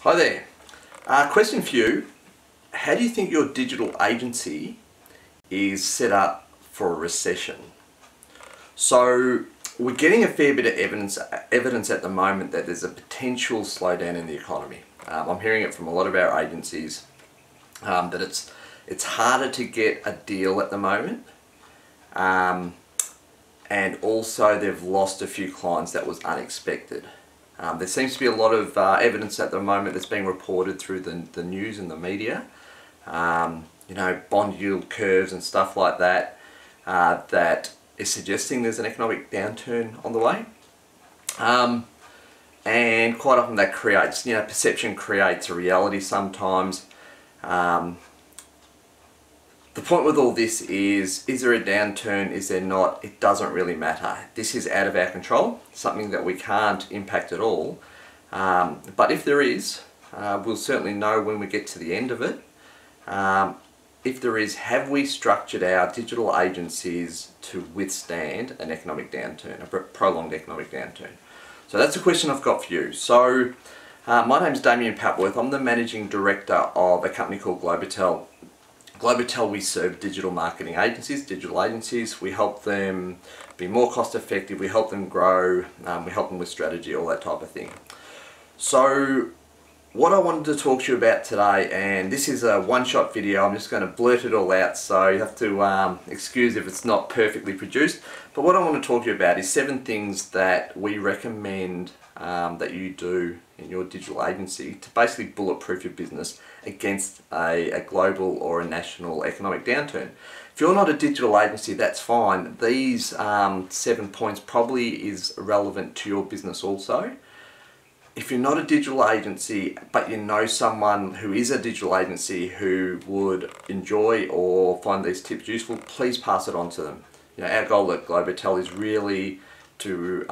Hi there. Question for you. How do you think your digital agency is set up for a recession? So we're getting a fair bit of evidence at the moment that there's a potential slowdown in the economy. I'm hearing it from a lot of our agencies that it's harder to get a deal at the moment, and also they've lost a few clients that was unexpected. There seems to be a lot of evidence at the moment that's being reported through the news and the media. You know, bond yield curves and stuff like that, that is suggesting there's an economic downturn on the way. And quite often that creates, perception creates a reality sometimes. The point with all this is there a downturn, is there not? It doesn't really matter. This is out of our control, something that we can't impact at all. But if there is, we'll certainly know when we get to the end of it. If there is, have we structured our digital agencies to withstand an economic downturn, a prolonged economic downturn? So that's a question I've got for you. So my name's Damien Papworth. I'm the Managing Director of a company called Globotel. Globotel, we serve digital marketing agencies, digital agencies. We help them be more cost effective, we help them grow, we help them with strategy, all that type of thing. So what I wanted to talk to you about today, and this is a one-shot video, I'm just going to blurt it all out, so you have to excuse if it's not perfectly produced. But what I want to talk to you about is 7 things that we recommend that you do in your digital agency to basically bulletproof your business against a global or a national economic downturn. If you're not a digital agency, that's fine. These 7 points probably is relevant to your business also. If you're not a digital agency, but you know someone who is a digital agency who would enjoy or find these tips useful, please pass it on to them. Our goal at Globotel is really to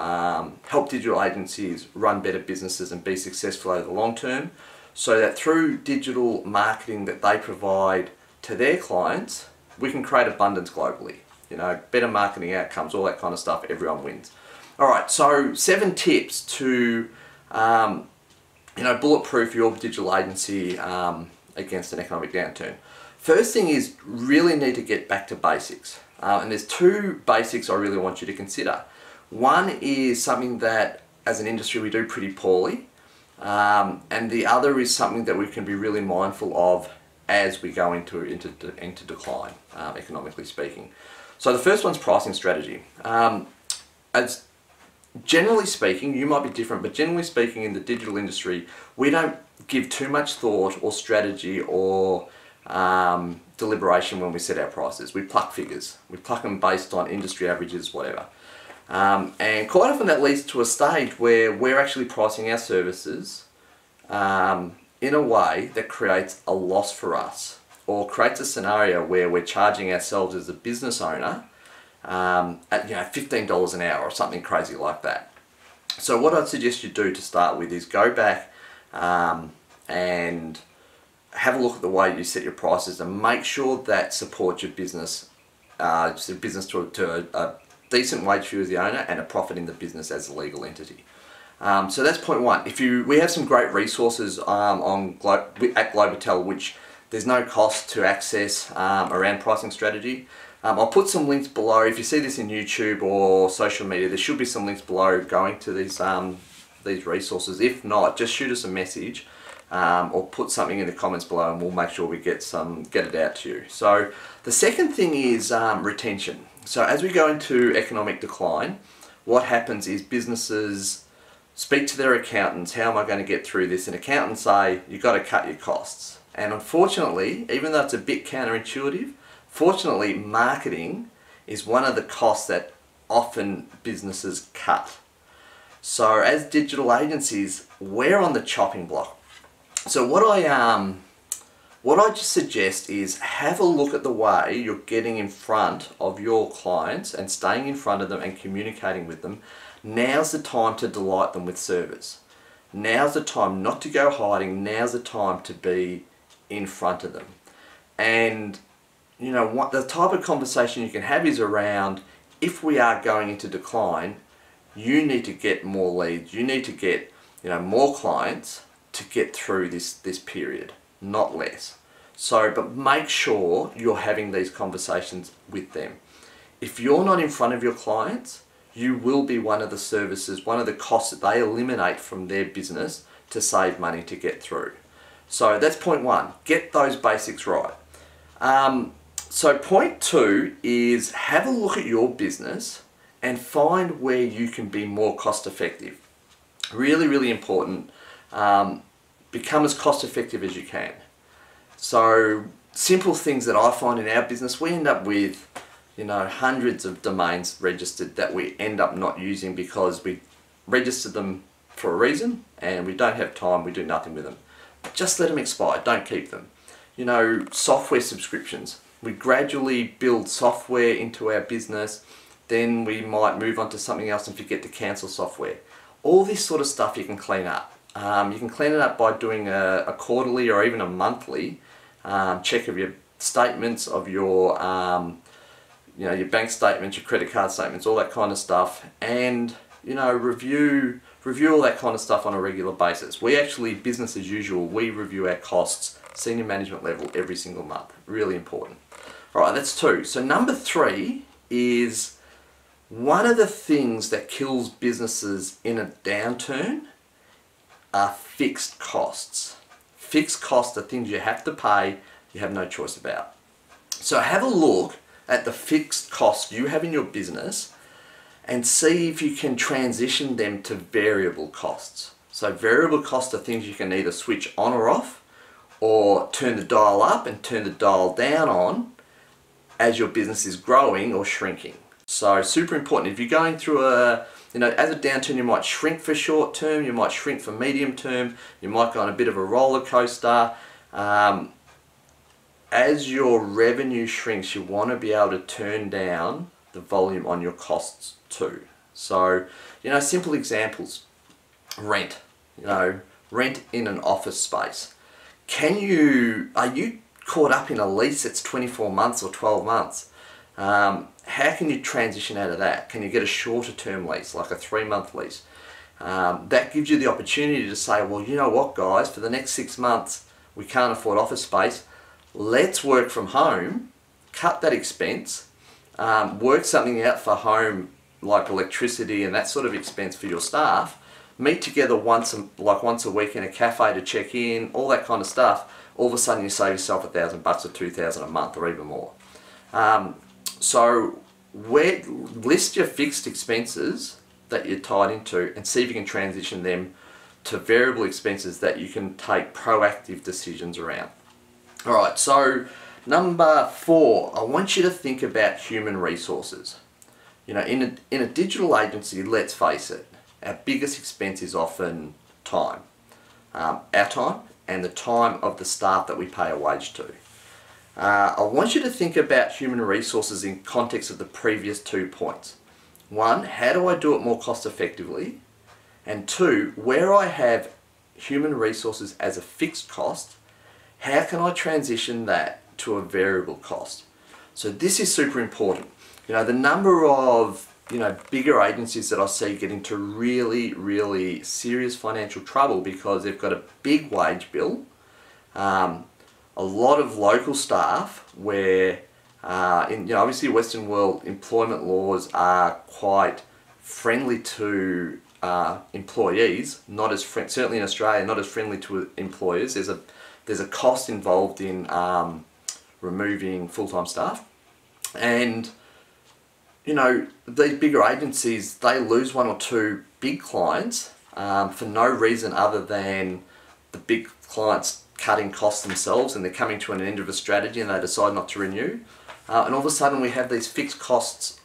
help digital agencies run better businesses and be successful over the long term, so that through digital marketing that they provide to their clients, we can create abundance globally. Better marketing outcomes, all that kind of stuff, everyone wins. Alright, so 7 tips to bulletproof your digital agency against an economic downturn. First thing is, really need to get back to basics. And there's 2 basics I really want you to consider. One is something that as an industry we do pretty poorly, and the other is something that we can be really mindful of as we go into decline, economically speaking. So the first one's pricing strategy. As generally speaking, you might be different, but generally speaking in the digital industry, we don't give too much thought or strategy or deliberation when we set our prices. We pluck figures. We pluck them based on industry averages, whatever. And quite often that leads to a stage where we're actually pricing our services in a way that creates a loss for us, or creates a scenario where we're charging ourselves as a business owner at $15 an hour or something crazy like that. So what I'd suggest you do to start with is go back and have a look at the way you set your prices and make sure that supports your business, to a decent wage for you as the owner and a profit in the business as a legal entity. So that's point 1. We have some great resources at Globotel, which there's no cost to access around pricing strategy. I'll put some links below. If you see this in YouTube or social media, there should be some links below going to these resources. If not, just shoot us a message or put something in the comments below and we'll make sure we get it out to you. So the second thing is retention. So as we go into economic decline, what happens is businesses speak to their accountants, how am I going to get through this? And accountants say, you've got to cut your costs. And unfortunately, even though it's a bit counterintuitive, fortunately marketing is one of the costs that often businesses cut. So as digital agencies, we're on the chopping block. So what I just suggest is have a look at the way you're getting in front of your clients and staying in front of them and communicating with them. Now's the time to delight them with service. Now's the time not to go hiding. Now's the time to be in front of them. And what the type of conversation you can have is around, if we are going into decline, you need to get more leads. You need to get more clients to get through this period, not less. So, but make sure you're having these conversations with them. If you're not in front of your clients, you will be one of the services, one of the costs that they eliminate from their business to save money to get through. So that's point one, get those basics right. So point two is have a look at your business and find where you can be more cost effective. Really, really important. Become as cost effective as you can. So simple things that I find in our business, we end up with, you know, hundreds of domains registered that we end up not using because we registered them for a reason and we don't have time, we do nothing with them. Just let them expire, don't keep them. You know, software subscriptions. We gradually build software into our business, then we might move on to something else and forget to cancel software. All this sort of stuff you can clean up. You can clean it up by doing a quarterly or even a monthly check of your statements, of your you know, your bank statements, your credit card statements, all that kind of stuff, and you know, review all that kind of stuff on a regular basis. We actually, business as usual, we review our costs, senior management level, every single month. Really important. All right, that's two. So number three is one of the things that kills businesses in a downturn are fixed costs. Fixed costs are things you have to pay, you have no choice about. So have a look at the fixed costs you have in your business and see if you can transition them to variable costs. So variable costs are things you can either switch on or off, or turn the dial up and turn the dial down on as your business is growing or shrinking. So super important. If you're going through a, you know, as a downturn, you might shrink for short term, you might shrink for medium term, you might go on a bit of a roller coaster. As your revenue shrinks, you want to be able to turn down the volume on your costs too. So, you know, simple examples. Rent. You know, rent in an office space. Are you caught up in a lease that's 24 months or 12 months? How can you transition out of that? Can you get a shorter term lease, like a 3-month lease? That gives you the opportunity to say, well, you know what, guys, for the next 6 months, we can't afford office space. Let's work from home, cut that expense, work something out for home, like electricity and that sort of expense for your staff, meet together once a week in a cafe to check in, all that kind of stuff. All of a sudden you save yourself $1,000 or $2,000 a month or even more. So list your fixed expenses that you're tied into and see if you can transition them to variable expenses that you can take proactive decisions around. Alright, so number 4, I want you to think about human resources. You know, in a digital agency, let's face it, our biggest expense is often time. Our time and the time of the staff that we pay a wage to. I want you to think about human resources in context of the previous 2 points. 1, how do I do it more cost effectively? And 2, where I have human resources as a fixed cost, how can I transition that to a variable cost? So this is super important. You know, the number of, you know, bigger agencies that I see get into really, really serious financial trouble because they've got a big wage bill, a lot of local staff where, you know, obviously Western world employment laws are quite friendly to employees, not as certainly in Australia, not as friendly to employers. There's a cost involved in removing full-time staff, and you know, these bigger agencies, they lose 1 or 2 big clients for no reason other than the big clients cutting costs themselves and they're coming to an end of a strategy and they decide not to renew. And all of a sudden we have these fixed costs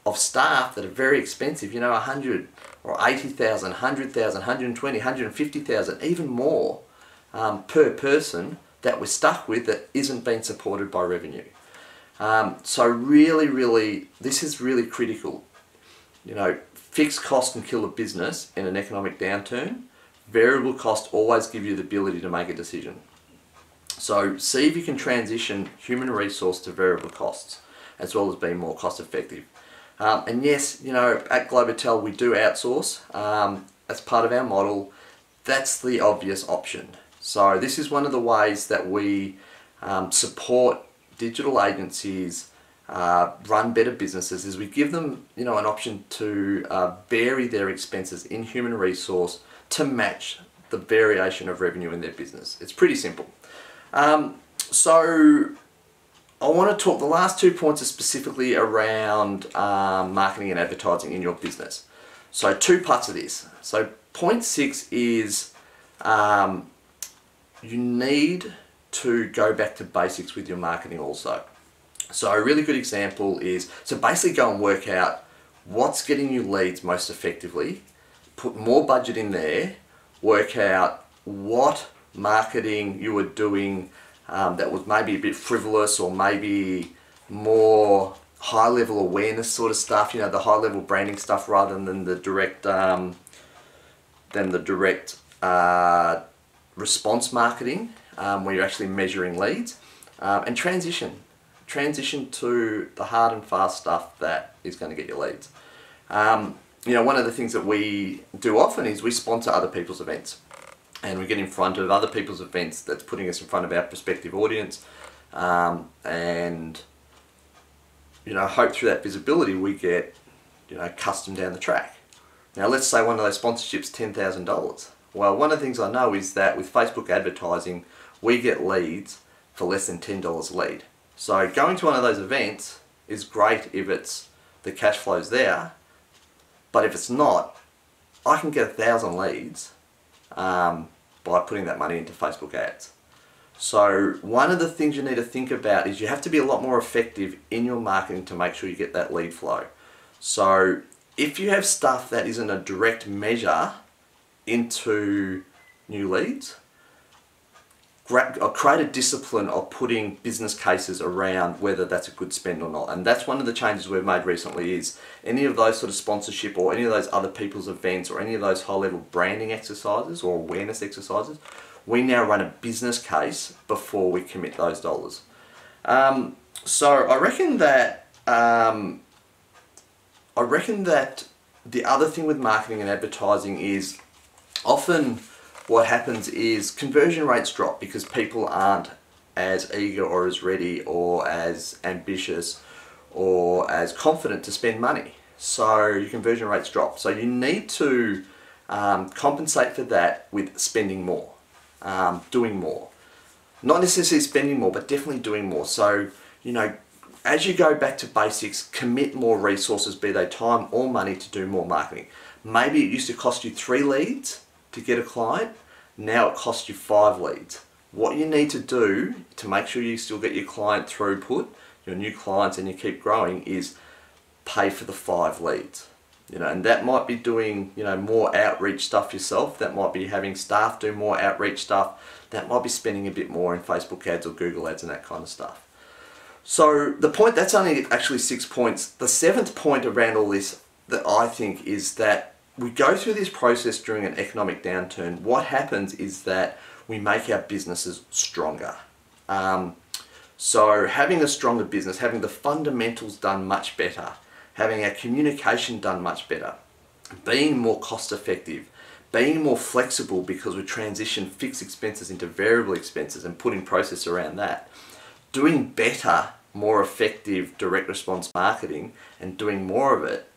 of staff that are very expensive, you know, 100 or 80,000, 100,000, 120, 150,000, even more per person that we're stuck with that isn't being supported by revenue. So really, this is really critical. You know, fixed cost can kill a business in an economic downturn. Variable costs always give you the ability to make a decision. So see if you can transition human resource to variable costs, as well as being more cost effective. And yes, you know, at Globotel we do outsource as part of our model. that's the obvious option. So this is one of the ways that we support digital agencies run better businesses, is we give them, you know, an option to vary their expenses in human resource to match the variation of revenue in their business. It's pretty simple. So I want to talk, the last 2 points are specifically around marketing and advertising in your business. So 2 parts of this. So point 6 is you need to go back to basics with your marketing also. So a really good example is, so basically go and work out what's getting you leads most effectively, put more budget in there, work out what marketing you were doing that was maybe a bit frivolous or maybe more high level awareness sort of stuff, you know, the high level branding stuff rather than the direct response marketing where you're actually measuring leads, and transition to the hard and fast stuff that is going to get you leads. You know, one of the things that we do often is we sponsor other people's events, and we get in front of other people's events that's putting us in front of our prospective audience, and you know, hope through that visibility we get, you know, custom down the track. Now let's say one of those sponsorships $10,000. Well, one of the things I know is that with Facebook advertising we get leads for less than $10 a lead. So going to one of those events is great if it's the cash flow's there, but if it's not, I can get 1,000 leads by putting that money into Facebook ads. So one of the things you need to think about is you have to be a lot more effective in your marketing to make sure you get that lead flow. So if you have stuff that isn't a direct measure into new leads, create a discipline of putting business cases around whether that's a good spend or not. And that's one of the changes we've made recently, is any of those sort of sponsorship or any of those other people's events or any of those high level branding exercises or awareness exercises, we now run a business case before we commit those dollars. So I reckon that the other thing with marketing and advertising is often what happens is conversion rates drop because people aren't as eager or as ready or as ambitious or as confident to spend money. So your conversion rates drop. So you need to compensate for that with spending more, doing more. Not necessarily spending more, but definitely doing more. So, you know, as you go back to basics, commit more resources, be they time or money, to do more marketing. Maybe it used to cost you 3 leads to get a client, now it costs you 5 leads. What you need to do to make sure you still get your client throughput, your new clients, and you keep growing, is pay for the 5 leads. You know, and that might be doing, you know, more outreach stuff yourself, that might be having staff do more outreach stuff, that might be spending a bit more in Facebook ads or Google ads and that kind of stuff. So the point, that's only actually 6 points. The 7th point around all this that I think is that we go through this process during an economic downturn. What happens is that we make our businesses stronger. So having a stronger business, having the fundamentals done much better, having our communication done much better, being more cost effective, being more flexible because we transition fixed expenses into variable expenses and putting process around that, doing better, more effective direct response marketing and doing more of it,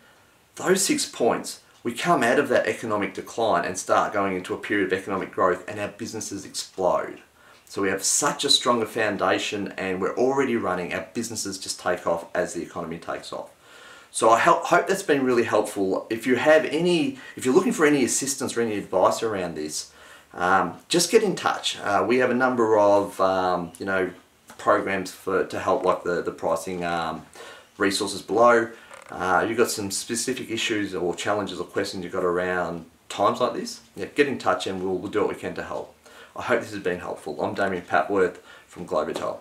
those 6 points, we come out of that economic decline and start going into a period of economic growth and our businesses explode. So we have such a stronger foundation and we're already running, our businesses just take off as the economy takes off. So I hope that's been really helpful. If you're looking for any assistance or any advice around this, just get in touch. We have a number of you know, programs to help, like the pricing resources below. You've got some specific issues or challenges or questions you've got around times like this, yeah, get in touch and we'll do what we can to help. I hope this has been helpful. I'm Damien Papworth from Globitel.